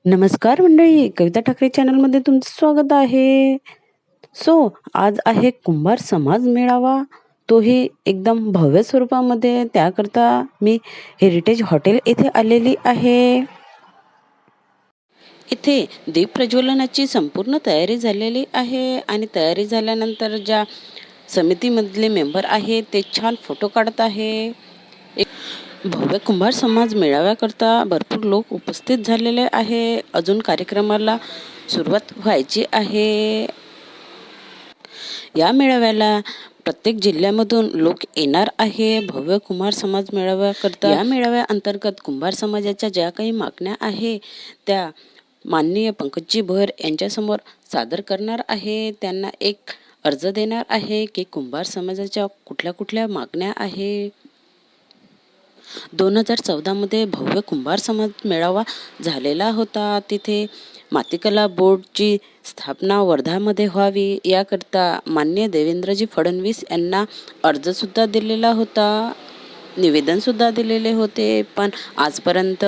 नमस्कार मंडळी, कविता ठाकरे चॅनलमध्ये तुमचं स्वागत आहे. आज आहे कुंभार समाज मेळावा. तोही एकदम भव्य स्वरूपामध्ये. त्याकरता मी हेरिटेज हॉटेल येथे आलेली आहे. इथे दीप प्रज्वलनाची संपूर्ण तयारी झालेली आहे आणि तयारी झाल्यानंतर ज्या समितीमधले मेंबर आहेत ते छान फोटो काढत आहे. भव्य कुंभार समाज मेळाव्याकरता भरपूर लोक उपस्थित झालेले आहे. अजून कार्यक्रमाला सुरुवात व्हायची आहे. या मेळाव्याला प्रत्येक जिल्ह्यामधून लोक येणार आहे. भव्य कुंभार समाज मेळाव्याकरता या मेळाव्या अंतर्गत कुंभार समाजाच्या ज्या काही मागण्या आहे त्या माननीय पंकजी भोयर यांच्यासमोर सादर करणार आहे. त्यांना एक अर्ज देणार आहे की कुंभार समाजाच्या कुठल्या कुठल्या मागण्या आहे. 2014 मध्ये भव्य कुंभार समाज मेळावा झालेला होता. तिथे मातीकला बोर्डची स्थापना वर्धामध्ये व्हावी याकरता माननीय देवेंद्रजी फडणवीस यांना अर्जसुद्धा दिलेला होता, निवेदनसुद्धा दिलेले होते, पण आजपर्यंत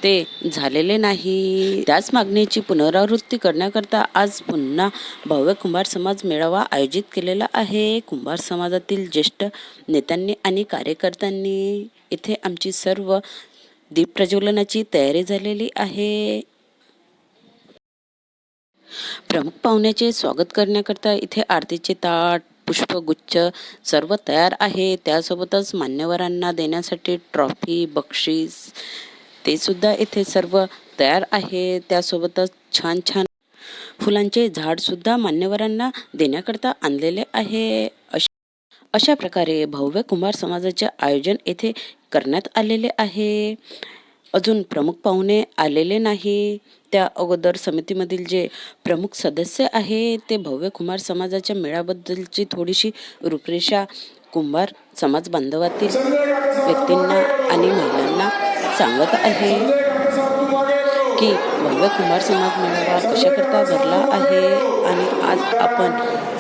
ते झालेले नाही. त्याच मागणीची पुनरावृत्ती करण्याकरता आज पुन्हा भव्य कुंभार समाज मेळावा आयोजित केलेला आहे. कुंभार समाजातील ज्येष्ठ नेत्यांनी आणि कार्यकर्त्यांनी इथे आमची सर्व दीप प्रज्वलनाची तयारी झालेली आहे. प्रमुख पाहुण्याचे स्वागत करण्याकरता इथे आरतीचे ताट, पुष्पगुच्छ सर्व तयार आहे. त्यासोबतच मान्यवरांना देण्यासाठी ट्रॉफी, बक्षीस ते सुद्धा इथे सर्व तयार आहे. त्यासोबतच छान छान फुलांचे झाड सुद्धा मान्यवरांना देण्याकरता आणलेले आहे. अशा प्रकारे भव्य कुंभार समाजाचे आयोजन येथे करण्यात आलेले आहे. अजून प्रमुख पाहुणे आलेले नाही. त्या अगोदर समितीमधील जे प्रमुख सदस्य आहे ते भव्य कुंभार समाजाच्या मेळाबद्दलची थोडीशी रूपरेषा कुंभार समाज बांधवातील व्यक्तींना आणि महिलांना सांगत आहे की भव्य कुंभार समाज मेळावा कशाकरता भरला आहे. आणि आज आपण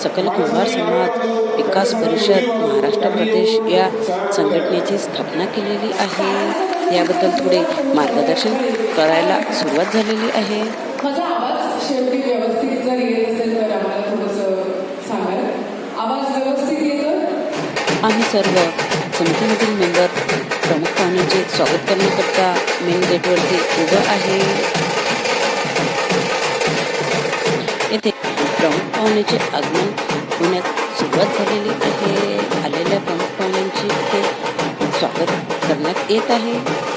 सकल कुंभार समाज विकास परिषद महाराष्ट्र प्रदेश या संघटनेची स्थापना केलेली आहे. याबद्दल थोडे मार्गदर्शन करायला सुरुवात झालेली आहे. माझा आवाज शेवटी व्यवस्थित जर येत असेल तर आम्हाला थोडंसं सांगाल. आवाज व्यवस्थित येतो. आम्ही सर्व समितीमधील मेंबर प्रमुख पाहुण्यांचे स्वागत करण्याकरता मेन गेटवरती उभं आहे. येथे प्रमुख पाहुण्याचे आगमन होण्यास सुरुवात झालेली आहे. आलेल्या प्रमुख पाहुण्यांची इथे स्वागत करण्यात येत आहे.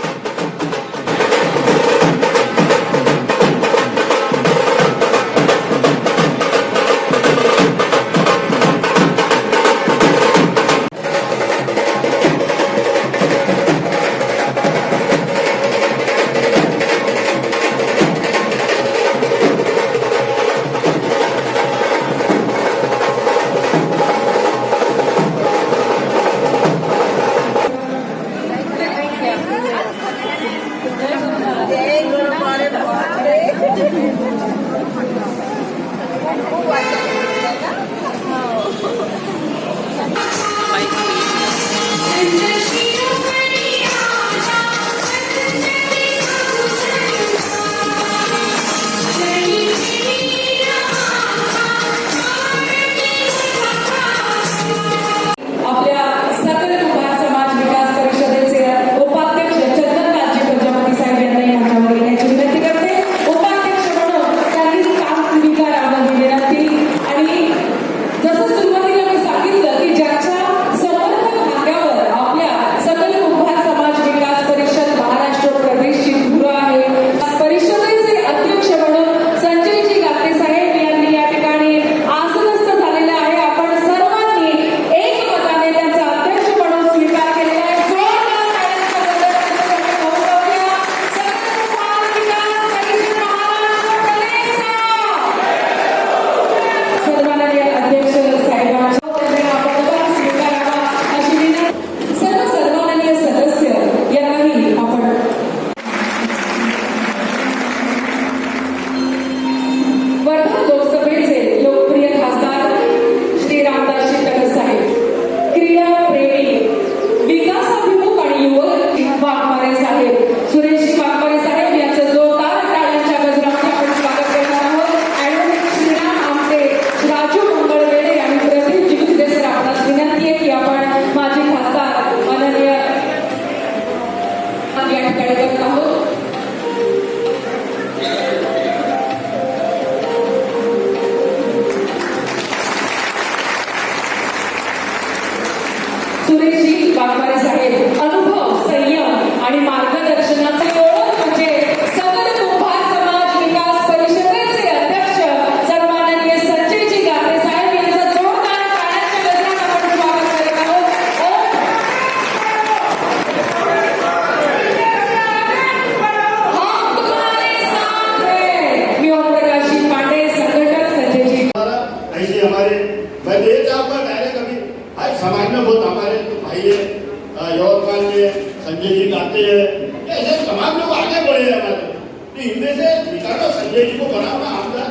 ये इनको बनाओ ना आमदार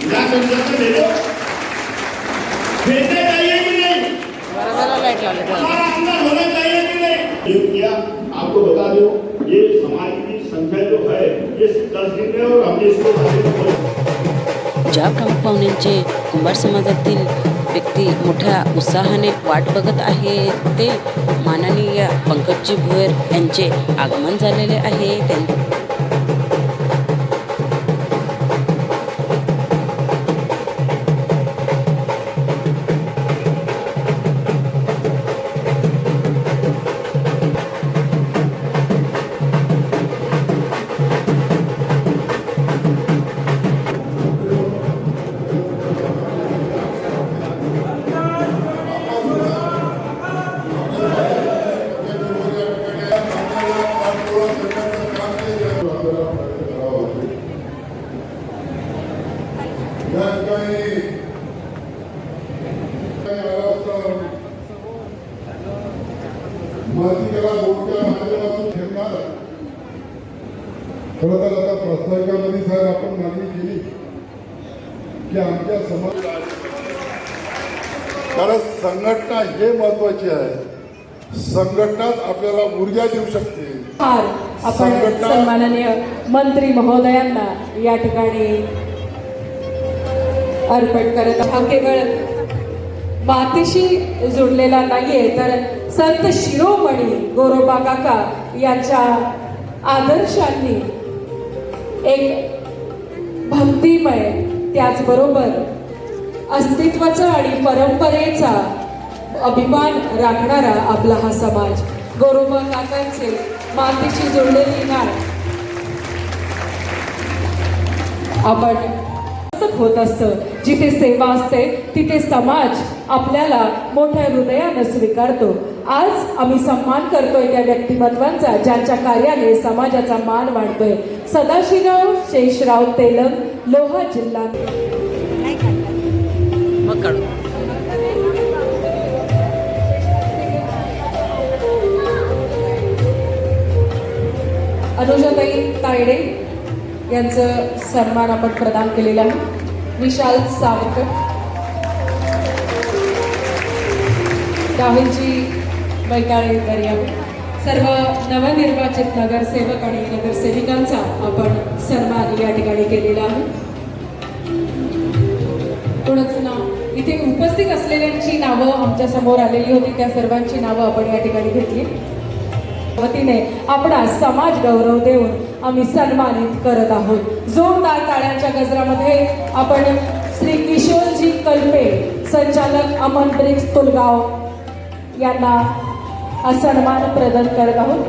जिला परिषद में ले लो, भेजने चाहिए कि नहीं, हमारा आमदार होना चाहिए कि नहीं। किया आपको बता दो, ये समाज की संख्या जो है ये 10 दिन में, और हमने इसको ज्या प्रमुख पाहुण्यांचे कुंभार समाजातील व्यक्ती मोठ्या उत्साहाने वाट बघत आहे ते माननीय पंकजी भुयर यांचे आगमन झालेले आहे. खरं तर आता प्रस्ताविकामध्ये साहेब आपण मागणी केली की आमच्या समाज, कारण संघटना हे महत्वाची आहे. संघटनाच आपल्याला ऊर्जा देऊ शकते. आपण सन्माननीय मंत्री महोदयांना या ठिकाणी अर्पण करत. हा केवळ मातीशी जोडलेला नाहीये, तर संत शिरोमणी गोरोबा काका यांच्या आदर्शांनी एक भक्तिमय, त्याचबरोबर अस्तित्वाचा आणि परंपरेचा अभिमान राखणारा आपला हा समाज. गोरोबा काकांचे मातीशी जोडलेली नाळ आपण होत असतं. जिथे सेवा असते तिथे समाज आपल्याला मोठ्या हृदयानं स्वीकारतो. आज आम्ही सन्मान करतोय त्या व्यक्तिमत्वांचा ज्यांच्या कार्याने समाजाचा मान वाढतोय. सदाशिवराव शेषराव तेलंग, लोहा जिल्हा. अनुजाताई तायडे यांचं सन्मान आपण प्रदान केलेला आहे. विशाल सावकर, राहुलजी बैकाळे दर्या, सर्व नवनिर्वाचित नगरसेवक आणि नगरसेविकांचा आपण सन्मान या ठिकाणी केलेला आहे. कोणाचं नाव इथे उपस्थित असलेल्यांची नावं आमच्या समोर आलेली होती, त्या सर्वांची नावं आपण या ठिकाणी घेतली. वतीने आपणा समाज गौरव देऊन आम्ही सन्मानित करत आहोत. जोरदार टाळ्यांच्या गजरामध्ये आपण श्री किशोरजी कल्पे, संचालक अमन ब्रिक्स तुलगाव यांना हा सन्मान प्रदान करत आहोत.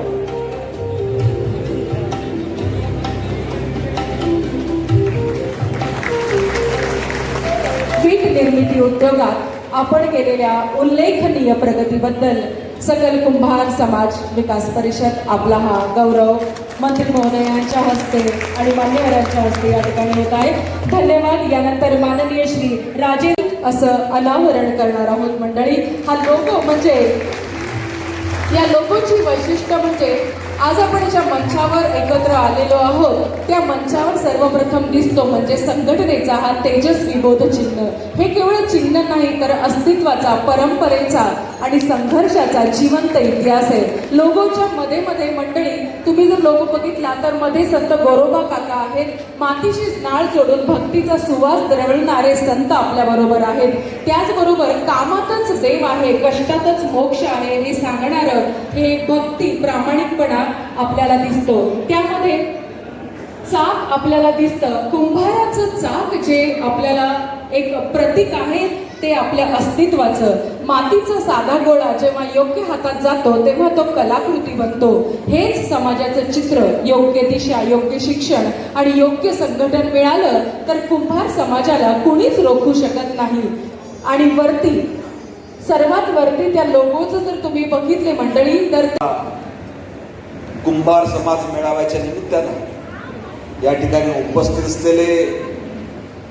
वीट निर्मिती उद्योगात आपण केलेल्या उल्लेखनीय प्रगतीबद्दल सकल कुंभार समाज विकास परिषद आपला हा गौरव मंत्री महोदयांच्या हस्ते आणि मान्यवरांच्या हस्ते या ठिकाणी होत आहे. धन्यवाद. यानंतर माननीय श्री राजे असं अनावरण करणार आहोत. मंडळी, हा लोगो म्हणजे, या लोगोची वैशिष्ट्य म्हणजे आज आपण ज्या मंचावर एकत्र आलेलो आहोत त्या मंचावर सर्वप्रथम दिसतो म्हणजे संघटनेचा हा तेजस्वी बोध चिन्ह. हे केवळ चिन्ह नाही तर अस्तित्वाचा, परंपरेचा आणि संघर्षाचा जिवंत इतिहास आहे. लोगोच्या मध्ये मध्ये मंडळी तुम्ही जर लोगो बघितला तर मध्ये संत गोरोबा काका आहेत. मातीशी नाळ जोडून भक्तीचा सुवास दरवळणारे संत आपल्या बरोबर आहेत. त्याचबरोबर कामातच देव आहे, कष्टातच मोक्ष आहे हे सांगणारं हे भक्ती, प्रामाणिकपणा आपल्याला दिसतो. त्यामध्ये चाक आपल्याला दिसतं. कुंभाराचं चाक जे आपल्याला एक प्रतीक आहे ते आपल्या अस्तित्वाचं. मातीचा साधा गोळा जेव्हा योग्य हातात जातो तेव्हा तो कलाकृती बनतो. हेच समाजाचं चित्र. योग्य दिशा, योग्य शिक्षण आणि योग्य संघटन मिळालं तर कुंभार समाजाला कुणीच रोखू शकत नाही. आणि वरती, सर्वात वरती त्या लोगोचं जर तुम्ही बघितले मंडळी तर कुंभार समाज मेळाव्याच्या निमित्तानं या ठिकाणी उपस्थित असलेले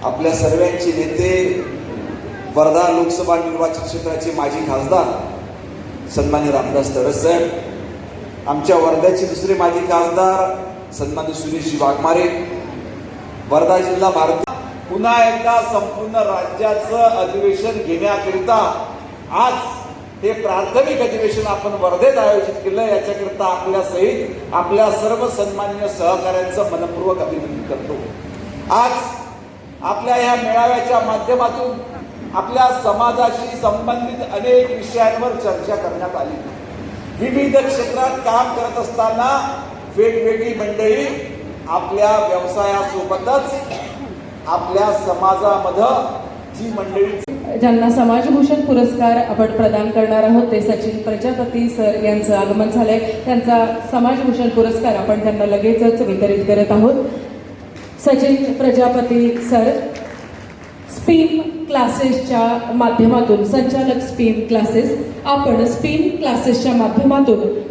आपल्या सर्वांचे नेते, वर्धा लोकसभा निर्वाचन क्षेत्राचे माजी खासदार सन्माननीय रामदास तडस साहेब, आमच्या वर्ध्याचे दुसरे माजी खासदार सन्माननीय सुनीलजी वाघमारे, वर्धा जिल्हा भारत पुन्हा एकदा संपूर्ण राज्याचं अधिवेशन घेण्याकरिता आज हे प्राथमिक अधिवेशन आपण वर्धेत आयोजित केलं. याच्याकरिता आपल्या सहित आपल्या सर्व सन्मान्य सहकाऱ्यांचं मनपूर्वक अभिनंदन करतो. आज आपल्या ह्या मेळाव्याच्या माध्यमातून आपल्या समाजाशी संबंधित अनेक विषयांवर चर्चा करण्यात आली. विविध क्षेत्रात काम करत असताना वेगवेगळी मंडळी आपल्या व्यवसायासोबतच आपल्या समाजामध्ये जी मंडळी ज्यांना समाजभूषण पुरस्कार आपण प्रदान करणार आहोत ते सचिन प्रजापती सर यांचं आगमन झालंय. त्यांचा समाजभूषण पुरस्कार आपण त्यांना लगेचच वितरित करत आहोत. सचिन प्रजापती सर स्पिन क्लासेसच्या माध्यमातून संचालक स्पिन क्लासेस आपण स्पिन क्लासेसच्या माध्यमातून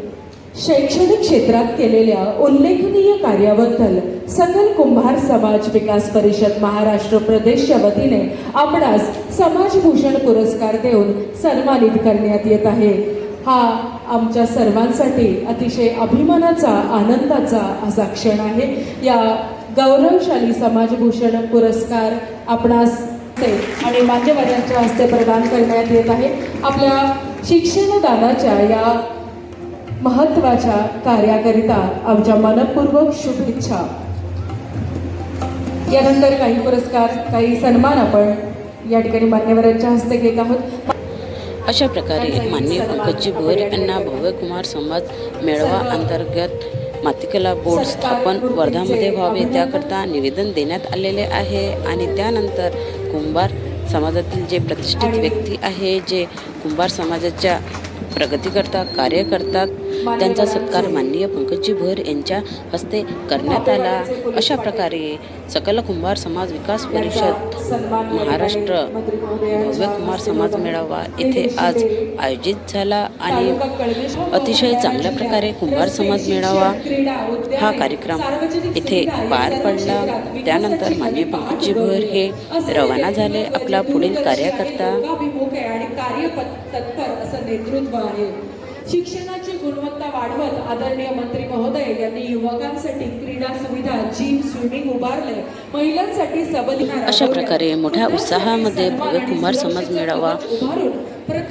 शैक्षणिक क्षेत्रात केलेल्या उल्लेखनीय कार्याबद्दल सकल कुंभार समाज विकास परिषद महाराष्ट्र प्रदेशच्या वतीने आपणास समाजभूषण पुरस्कार देऊन सन्मानित करण्यात येत आहे. हा आमच्या सर्वांसाठी अतिशय अभिमानाचा आनंदाचा असा क्षण आहे. या गौरवशाली समाजभूषण पुरस्कार आपणास आणि मान्यवरांच्या हस्ते प्रदान करण्यात येत आहे. आपल्या शिक्षणदानाच्या या महत्त्वाच्या कार्याकरिता आमच्या मनपूर्वक शुभेच्छा. यानंतर काही पुरस्कार काही सन्मान आपण या ठिकाणी मान्यवरांच्या हस्ते घेत आहोत. अशा प्रकारे माननीय पंकजी भोयर यांना भव्य कुमार समाज मेळावा अंतर्गत मातीकला बोर्ड स्थापन वर्धामध्ये व्हावे त्याकरता निवेदन देण्यात आलेले आहे. आणि त्यानंतर कुंभार समाजातील जे प्रतिष्ठित व्यक्ती आहे जे कुंभार समाजाच्या प्रगतीकरता कार्य करतात त्यांचा सत्कार माननीय पंकजी भोयर यांच्या हस्ते करण्यात आला. अशा प्रकारे सकल कुंभार समाज विकास परिषद महाराष्ट्र भव्य कुमार समाज मेळावा येथे आज आयोजित झाला. आणि अतिशय चांगल्या प्रकारे कुंभार समाज मेळावा हा कार्यक्रम येथे पार पडला. त्यानंतर माननीय पंकजी भोयर हे रवाना झाले आपला पुढील कार्याकरता. तत्पर असं नेतृत्व आहे. शिक्षणाची गुणवत्ता वाढवत आदरणीय मंत्री महोदय यांनी युवकांसाठी क्रीडा सुविधा जिम स्विमिंग उभारले. महिलांसाठी सबलीकरण अशा प्रकारे मोठ्या उत्साहामध्ये भव्य कुंभार समाज मेळावा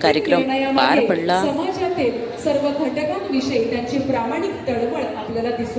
कार्यक्रम पार पडला. समाजातील सर्व घटकांविषयी त्यांची प्रामाणिक तळमळ आपल्याला दिसून